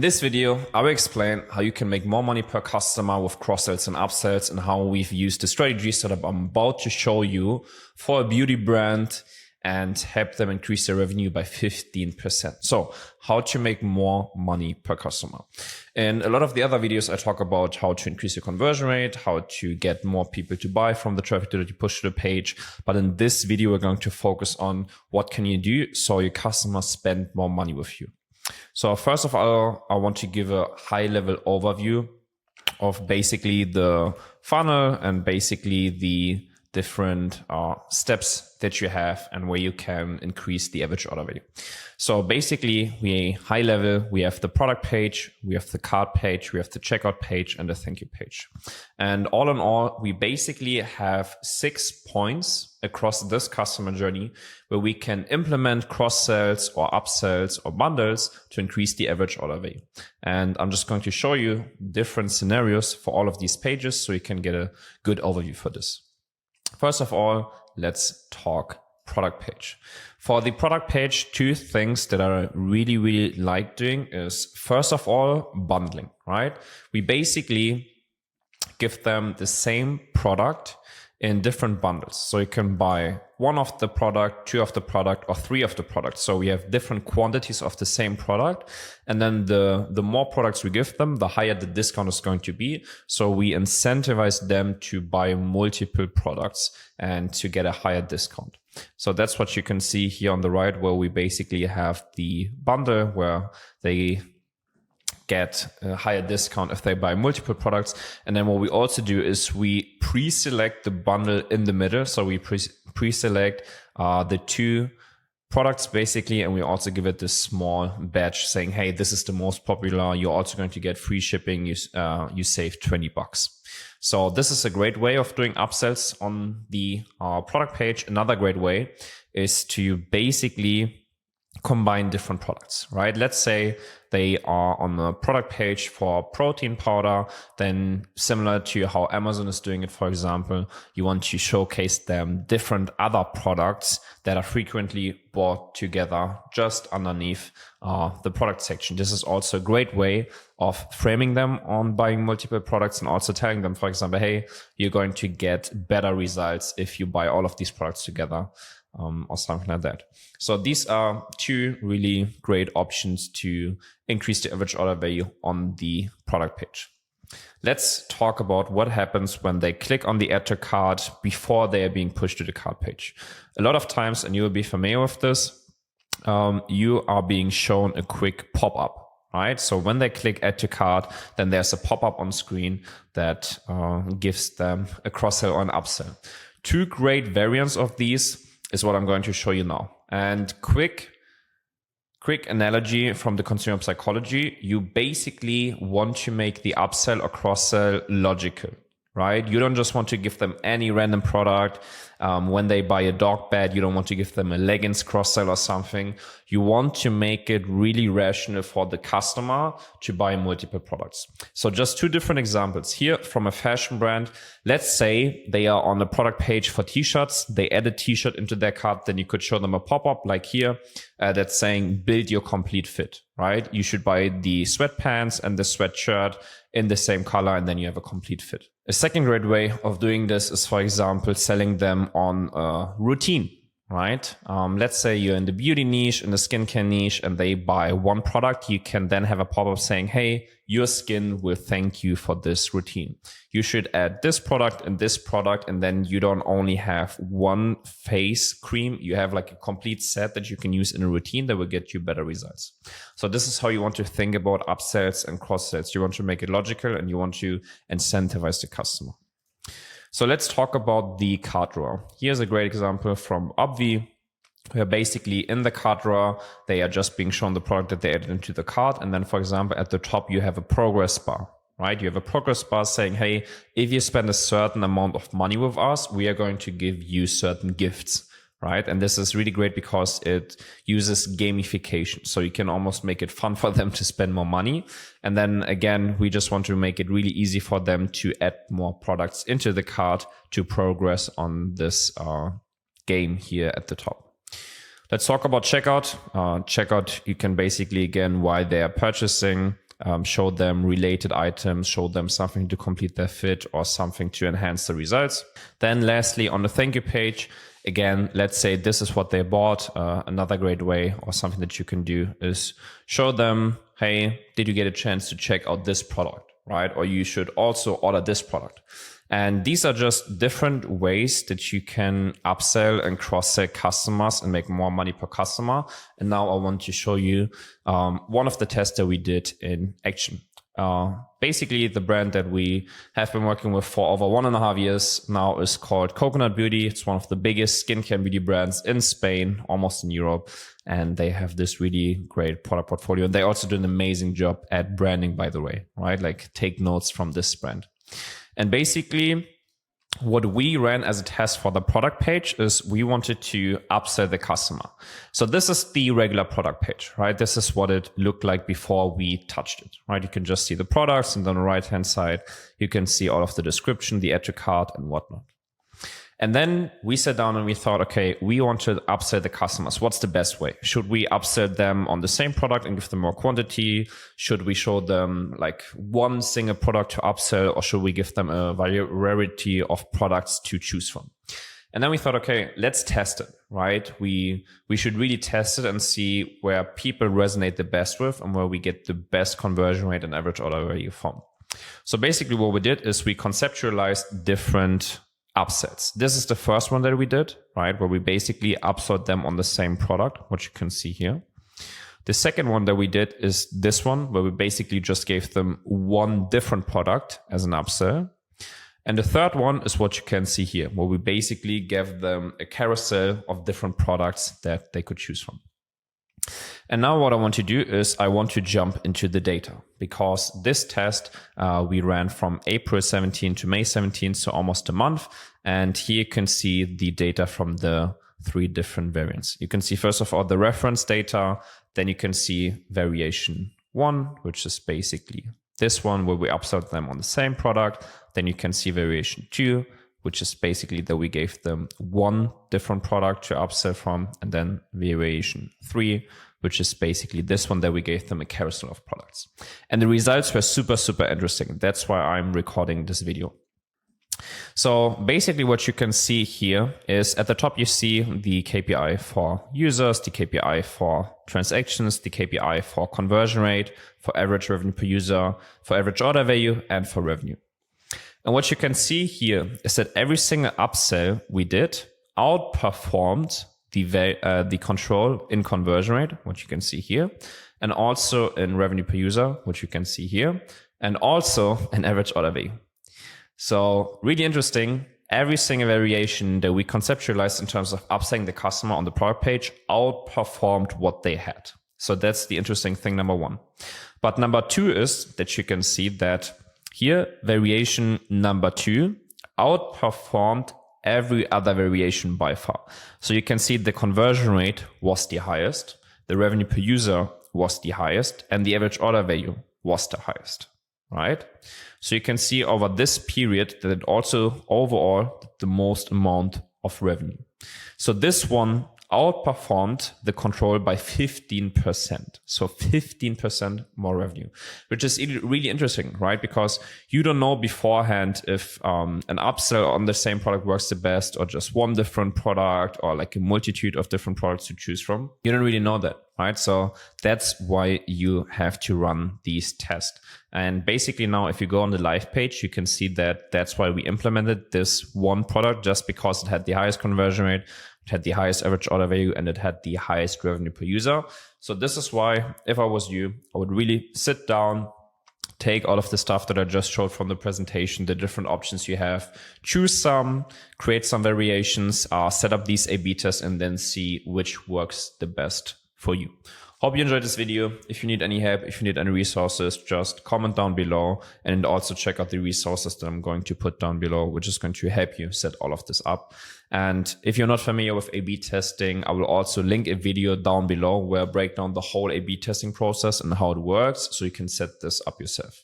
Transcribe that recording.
this video, I will explain how you can make more money per customer with cross-sells and upsells and how we've used the strategies that I'm about to show you for a beauty brand and help them increase their revenue by 15%. So how to make more money per customer. In a lot of the other videos, I talk about how to increase your conversion rate, how to get more people to buy from the traffic that you push to the page. But in this video, we're going to focus on what can you do so your customers spend more money with you. So first of all, I want to give a high level overview of basically the funnel and basically the different steps that you have and where you can increase the average order value. So basically, high level, we have the product page, we have the cart page, we have the checkout page, and the thank you page. And all in all, we basically have 6 points across this customer journey where we can implement cross-sells or upsells or bundles to increase the average order value. And I'm just going to show you different scenarios for all of these pages so you can get a good overview for this. First of all, let's talk product page. For the product page, 2 things that I really like doing is, first of all, bundling, right? We basically give them the same product in different bundles. So you can buy 1 of the product, 2 of the product, or 3 of the product. So we have different quantities of the same product. And then the more products we give them, the higher the discount is going to be. So we incentivize them to buy multiple products and to get a higher discount. So that's what you can see here on the right, where we basically have the bundle where they get a higher discount if they buy multiple products. And then what we also do is we pre-select the bundle in the middle. So we pre-select the 2 products basically, and we also give it this small badge saying, hey, this is the most popular. You're also going to get free shipping. You save $20. So this is a great way of doing upsells on the product page. Another great way is to basically combine different products, right? Let's say they are on the product page for protein powder, then similar to how Amazon is doing it, for example, you want to showcase them different other products that are frequently bought together just underneath the product section. This is also a great way of framing them on buying multiple products and also telling them, for example, hey, you're going to get better results if you buy all of these products together. Or something like that. So these are 2 really great options to increase the average order value on the product page. Let's talk about what happens when they click on the add to cart before they are being pushed to the cart page. A lot of times, and you will be familiar with this, you are being shown a quick pop-up, right? So when they click add to cart, then there's a pop-up on screen that gives them a cross-sell or an upsell. 2 great variants of these is what I'm going to show you now. And quick analogy from the consumer psychology, you basically want to make the upsell or cross-sell logical, right? You don't just want to give them any random product. When they buy a dog bed, you don't want to give them a leggings cross-sell or something. You want to make it really rational for the customer to buy multiple products. So just 2 different examples here from a fashion brand. Let's say they are on the product page for t-shirts. They add a t-shirt into their cart. Then you could show them a pop-up like here that's saying build your complete fit, right? You should buy the sweatpants and the sweatshirt in the same color, and then you have a complete fit. A second great way of doing this is, for example, selling them on a routine, right? Let's say you're in the beauty niche, in the skincare niche, and they buy 1 product. You can then have a pop-up saying, hey, your skin will thank you for this routine. You should add this product, and then you don't only have 1 face cream. You have like a complete set that you can use in a routine that will get you better results. So this is how you want to think about upsells and cross-sells. You want to make it logical and you want to incentivize the customer. So let's talk about the cart drawer. Here's a great example from Obvi, where basically in the cart drawer, they are just being shown the product that they added into the cart. And then, for example, at the top, you have a progress bar, right? You have a progress bar saying, hey, if you spend a certain amount of money with us, we are going to give you certain gifts, right? And this is really great because it uses gamification. So you can almost make it fun for them to spend more money. And then again, we just want to make it really easy for them to add more products into the cart to progress on this game here at the top. Let's talk about checkout. Checkout, you can basically, again, while they are purchasing, show them related items, show them something to complete their fit or something to enhance the results. Then lastly, on the thank you page, again, let's say this is what they bought. Another great way or something that you can do is show them, hey, did you get a chance to check out this product, right? Or you should also order this product. And these are just different ways that you can upsell and cross-sell customers and make more money per customer. And now I want to show you one of the tests that we did in action. Basically, the brand that we have been working with for over 1.5 years now is called Cocunat Beauty. It's one of the biggest skincare and beauty brands in Spain, almost in Europe. And they have this really great product portfolio. And they also do an amazing job at branding, by the way, right? Like take notes from this brand. And basically, what we ran as a test for the product page is we wanted to upsell the customer. So this is the regular product page, right? This is what it looked like before we touched it, right? You can just see the products, and on the right-hand side, you can see all of the description, the add to cart and whatnot. And then we sat down and we thought, okay, we want to upsell the customers. What's the best way? Should we upsell them on the same product and give them more quantity? Should we show them like one single product to upsell, or should we give them a variety of products to choose from? And then we thought, okay, let's test it, right? We should really test it and see where people resonate the best with and where we get the best conversion rate and average order value from. So basically what we did is we conceptualized different upsells. This is the first one that we did, right? Where we basically upsold them on the same product, what you can see here. The second one that we did is this one, where we basically just gave them one different product as an upsell. And the third one is what you can see here, where we basically gave them a carousel of different products that they could choose from. And now what I want to do is I want to jump into the data, because this test we ran from April 17 to May 17, so almost a month. And here you can see the data from the 3 different variants. You can see, first of all, the reference data. Then you can see variation 1, which is basically this one where we upsold them on the same product. Then you can see variation 2, which is basically that we gave them one different product to upsell from. And then variation 3, which is basically this one that we gave them a carousel of products. And the results were super, super interesting. That's why I'm recording this video. So basically what you can see here is at the top, you see the KPI for users, the KPI for transactions, the KPI for conversion rate, for average revenue per user, for average order value, and for revenue. And what you can see here is that every single upsell we did outperformed the control in conversion rate, which you can see here, and also in revenue per user, which you can see here, and also in average order value. So really interesting. Every single variation that we conceptualized in terms of upselling the customer on the product page outperformed what they had. So that's the interesting thing, number 1. But number 2 is that you can see that here, variation number 2 outperformed every other variation by far. So you can see the conversion rate was the highest, the revenue per user was the highest, and the average order value was the highest, right? So you can see over this period that it also overall did the most amount of revenue. So this one outperformed the control by 15%. So 15% more revenue, which is really interesting, right? Because you don't know beforehand if an upsell on the same product works the best, or just one different product, or like a multitude of different products to choose from. You don't really know that, right? So that's why you have to run these tests. And basically now, if you go on the live page, you can see that that's why we implemented this one product, just because it had the highest conversion rate, it had the highest average order value, and it had the highest revenue per user. So this is why, if I was you, I would really sit down, take all of the stuff that I just showed from the presentation, the different options you have, choose some, create some variations, set up these A/B tests, and then see which works the best for you. Hope you enjoyed this video. If you need any help, if you need any resources, just comment down below, and also check out the resources that I'm going to put down below, which is going to help you set all of this up. And if you're not familiar with A/B testing, I will also link a video down below where I break down the whole A/B testing process and how it works, so you can set this up yourself.